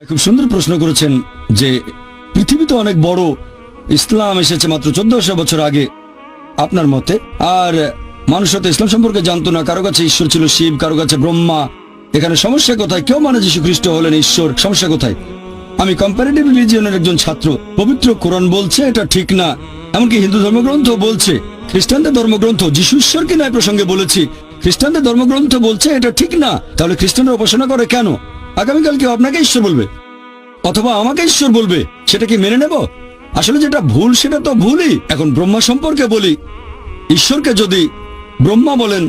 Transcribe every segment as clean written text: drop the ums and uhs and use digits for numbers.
খুব সুন্দর প্রশ্ন করেছেন যে পৃথিবী তো অনেক বড়, ইসলাম এসেছে মাত্র 1400 বছর আগে আপনার মতে, আর মানুষ হয়তো ইসলাম সম্পর্কে জানতো না। কারো কাছে ঈশ্বর ছিল শিব, কারো কাছে ব্রহ্মা। এখানে সমস্যা কোথায়? কেউ মানে যীশু খ্রিস্ট হলেন ঈশ্বর, সমস্যা কোথায়? আমি কম্পারেটিভ রিলিজিয়নের একজন ছাত্র। পবিত্র কোরআন বলছে এটা ঠিক না, এমনকি হিন্দু ধর্মগ্রন্থ বলছে, খ্রিস্টানদের ধর্মগ্রন্থ, যীশু ঈশ্বরকে নয় প্রসঙ্গে বলেছি, খ্রিস্টানদের ধর্মগ্রন্থ বলছে এটা ঠিক না। তাহলে খ্রিস্টানরা উপাসনা করে কেন? আগামীকাল কেউ আপনাকে ঈশ্বর বলবে অথবা আমাকে ঈশ্বর বলবে, সেটা কি মেনে নেব? আসলে যেটা ভুল সেটা তো ভুলই। এখন ব্রহ্মা সম্পর্কে বলি, ঈশ্বরকে যদি ব্রহ্মা বলেন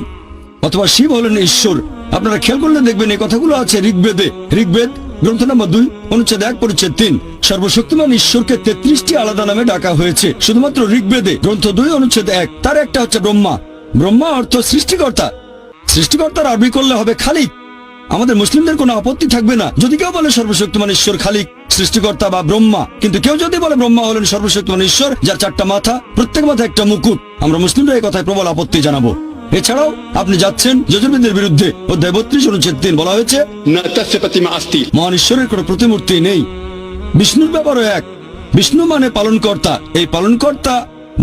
অথবা শিব হলেন ঈশ্বর, আপনারা খেয়াল করলে দেখবেন এই কথাগুলো আছে ঋগ্বেদে। ঋগ্বেদ গ্রন্থ নম্বর 2 অনুচ্ছেদ 1 পরিচ্ছেদ 3। সর্বশক্তিমান ঈশ্বরকে 33টি আলাদা নামে ডাকা হয়েছে শুধুমাত্র ঋগ্বেদে গ্রন্থ 2 অনুচ্ছেদ 1। তার একটা হচ্ছে ব্রহ্মা। ব্রহ্মা অর্থ সৃষ্টিকর্তা। সৃষ্টিকর্তার আরবি করলে হবে খালিক। আমাদের মুসলিমদের কোনো আপত্তি থাকবে না যদি কেউ বলে সর্বশক্তিমান ঈশ্বর খালিক, সৃষ্টিকর্তা বা ব্রহ্মা। কিন্তু কেউ যদি বলে ব্রহ্মা হলেন সর্বশক্তিমান ঈশ্বর যার 4টা মাথা, প্রত্যেক মাথায় একটা মুকুট, আমরা মুসলিমরা এই কথায় প্রবল আপত্তি জানাবো। এছাড়াও আপনি যাচ্ছেন যজুর্বেদের বিরুদ্ধে। অধ্যায় 32 অনুচ্ছেদ 3 বলা হয়েছে মহান ঈশ্বরের কোনো প্রতিমূর্তি নেই। বিষ্ণুর ব্যাপারও এক। বিষ্ণু মানে পালনকর্তা। এই পালনকর্তা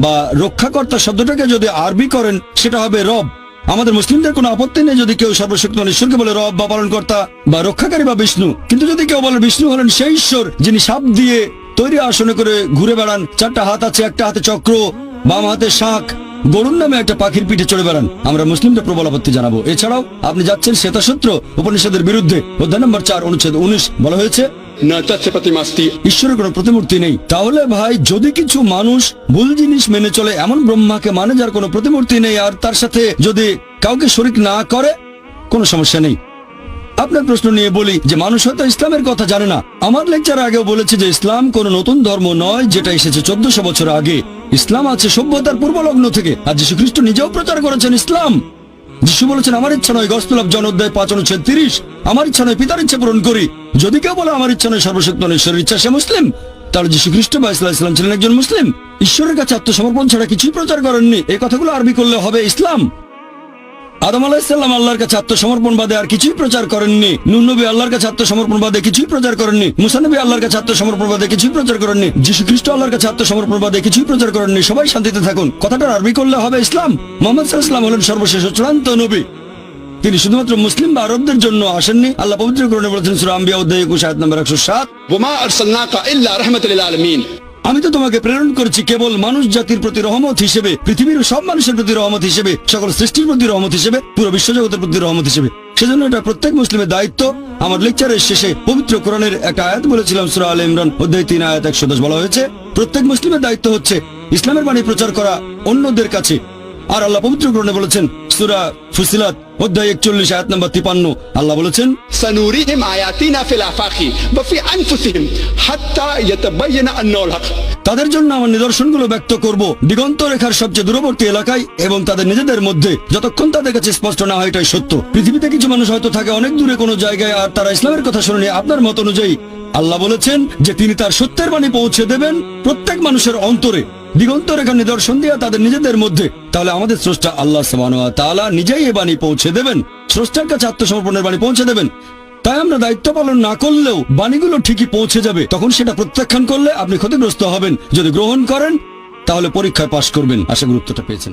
বা রক্ষাকর্তা শব্দটাকে যদি আরবি করেন সেটা হবে রব। আমাদের মুসলিমদের কোনো আপত্তি নেই যদি কেউ সর্বশক্তিমান ঈশ্বরকে বলে রব বা পালনকর্তা বা রক্ষাকারী বা বিষ্ণু। কিন্তু যদি কেউ বলে বিষ্ণু হলেন সেই ঈশ্বর যিনি সাপ দিয়ে তৈরি আসনে করে ঘুরে বেড়ান, 4টা হাত আছে, একটা হাতে চক্র, বাম হাতে শাঁখ, গরুর নামে একটা পাখির পিঠে চড়ে বেড়ান, আমরা মুসলিমদের প্রবল আপত্তি জানাবো। এছাড়াও আপনি যাচ্ছেন শ্বেতাসূত্র উপনিষদের বিরুদ্ধে। অধ্যায় নম্বর 4 অনুচ্ছেদ 19 বলা হয়েছে ঈশ্বরের কোনো প্রতিমূর্তি নেই। তাহলে ভাই, যদি কিছু মানুষ ভুল জিনিস মেনে চলে, এমন ব্রহ্মাকে মানে যার কোনো প্রতিমূর্তি নেই, আর তার সাথে যদি কাউকে শরীক না করে, কোনো সমস্যা নেই। আপনার প্রশ্ন নিয়ে বলি যে মানুষ হয়তো ইসলামের কথা জানে না। আমার লেকচার আগেও বলেছে যে ইসলাম কোনো নতুন ধর্ম নয়, যেটা এসেছে 1400 বছর আগে। ইসলাম আছে সভ্যতার পূর্বলগ্ন থেকে, আর যীশু খ্রিস্ট নিজেও প্রচার করেছেন ইসলাম। যিশু বলেছেন আমার ইচ্ছা নয়, গসপেল অফ জন অধ্যায় 5 অনুচ্ছেদ 30, আমার ইচ্ছা নয়, পিতার ইচ্ছা পূরণ করি। যদি কেউ বলে আমার ইচ্ছা নয়, সর্বশক্তিমান ঈশ্বরের ইচ্ছা, সে মুসলিম। তাহলে যীশু খ্রিস্ট বা ইসলাম ছিলেন একজন মুসলিম। ঈশ্বরের কাছে আত্মসমর্পণ ছাড়া কিছুই প্রচার করেননি। এই কথাগুলো আরবি করলে হবে ইসলাম। আদম আলাইহিসসালাম আল্লাহর কাছে আত্মসমর্পণ বাদে আর কিছুই প্রচার করেননি। নূহ নবী আল্লাহর কাছে আত্মসমর্পণ বাদে কিছুই প্রচার করেননি। মুসা নবী আল্লাহর কাছে আত্মসমর্পণ বাদে কিছুই প্রচার করেননি। যীশু খ্রিস্ট আল্লাহর কাছে আত্মসমর্পণ বাদে কিছুই প্রচার করেননি। সবাই শান্তিতে থাকুন। কথাটার আরবি করলে হবে ইসলাম। মুহাম্মদ সাল্লাল্লাহু আলাইহি ওয়াসাল্লাম হলেন সর্বশেষ ও চূড়ান্ত নবী। তিনি শুধুমাত্র মুসলিম বা আরবদের জন্য আসেননি। আল্লাহ পবিত্র কোরআনে বলেছেন সূরা আম্বিয়া অধ্যায় 21 আয়াত নম্বর 107, ওয়া আরসালনাকা ইল্লা রাহমাতাল লিল আলামিন। আমি তো তোমাকে প্রেরণ করেছি কেবল মানুষ জাতির প্রতি রহমত হিসেবে, পৃথিবীর সব মানুষের প্রতি রহমত হিসেবে, সকল সৃষ্টির প্রতি রহমত হিসেবে, পুরো বিশ্বজগতের প্রতি রহমত হিসেবে। সেজন্য এটা প্রত্যেক মুসলিমের দায়িত্ব। আমার লেকচারের শেষে পবিত্র কোরআনের একটা আয়াত বলেছিলাম, সূরা আলে ইমরান অধ্যায় 3 আয়াত 110 বলা হয়েছে প্রত্যেক মুসলিমের দায়িত্ব হচ্ছে ইসলামের বাণী প্রচার করা অন্যদের কাছে। আর আল্লাহ পবিত্র কোরআনে বলেছেন সূরা ফুসিলাত অধ্যায় 41 আয়াত নম্বর 53, আল্লাহ বলেছেন সানুরিহিম আয়াতিনা ফিল আফাকি ওয়া ফি আনফুসিহিম হাত্তা ইয়াতাবায়ানা আন্নাহুল হক। তাদের জন্য আমার নিদর্শনগুলো ব্যক্ত করব দিগন্ত রেখার সবচেয়ে দূরবর্তী এলাকায় এবং তাদের নিজেদের মধ্যে, যতক্ষণ তাদের কাছে স্পষ্ট না হয় এটাই সত্য। পৃথিবীতে কিছু মানুষ হয়তো থাকে অনেক দূরে কোনো জায়গায়, আর তারা ইসলামের কথা শুনেনি আপনার মত অনুযায়ী। আল্লাহ বলেছেন যে তিনি তার সত্যের বাণী পৌঁছে দেবেন প্রত্যেক মানুষের অন্তরে দিগন্ত রেখার নিদর্শন দিয়ে তাদের নিজেদের মধ্যে। তাহলে আমাদের স্রষ্টা আল্লাহ সুবহানাহু ওয়া তাআলা নিজেই এই বাণী পৌঁছে দেবেন, স্রষ্টার কাছে আত্মসমর্পণের বাণী পৌঁছে দেবেন। তাই আমরা দায়িত্ব পালন না করলেও বাণীগুলো ঠিকই পৌঁছে যাবে। তখন সেটা প্রত্যাখ্যান করলে আপনি ক্ষতিগ্রস্ত হবেন। যদি গ্রহণ করেন তাহলে পরীক্ষায় পাশ করবেন। আশা করি উত্তরটা পেয়েছেন।